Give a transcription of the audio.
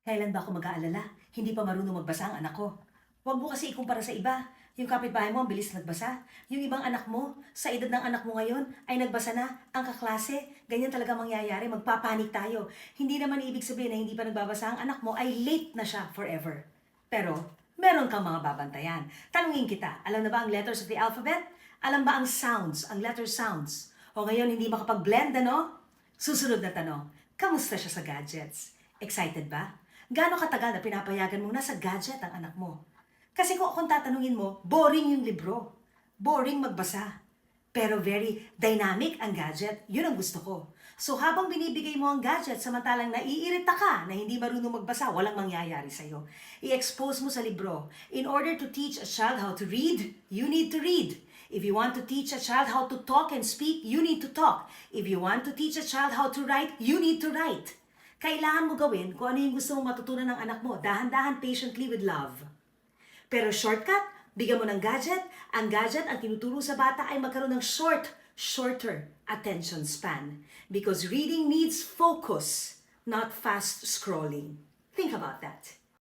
Kailan ba ako mag-aalala? Hindi pa marunong magbasa ang anak ko. Huwag mo kasi ikumpara sa iba. Yung kapitbahay mo ang bilis nagbasa. Yung ibang anak mo, sa edad ng anak mo ngayon, ay nagbasa na ang kaklase. Ganyan talaga mangyayari, magpapanik tayo. Hindi naman ibig sabihin na hindi pa nagbabasa ang anak mo ay late na siya forever. Pero, meron kang mga babantayan. Tanungin kita, alam na ba ang letters of the alphabet? Alam ba ang sounds, ang letter sounds? O ngayon hindi makapag-blend, ano? Susunod na tanong, kamusta siya sa gadgets? Excited ba? Gaano katagal na pinapayagan mong nasa gadget ang anak mo? Kasi kung akong tatanungin mo, boring yung libro. Boring magbasa. Pero very dynamic ang gadget. Yun ang gusto ko. So habang binibigay mo ang gadget, samantalang naiirita ka na hindi marunong magbasa, walang mangyayari sa'yo. I-expose mo sa libro. In order to teach a child how to read, you need to read. If you want to teach a child how to talk and speak, you need to talk. If you want to teach a child how to write, you need to write. Kailangan mo gawin kung ano yung gusto mong matutunan ng anak mo. Dahan-dahan, patiently, with love. Pero shortcut, bigyan mo ng gadget. Ang gadget, ang tinuturo sa bata ay magkaroon ng shorter attention span. Because reading needs focus, not fast scrolling. Think about that.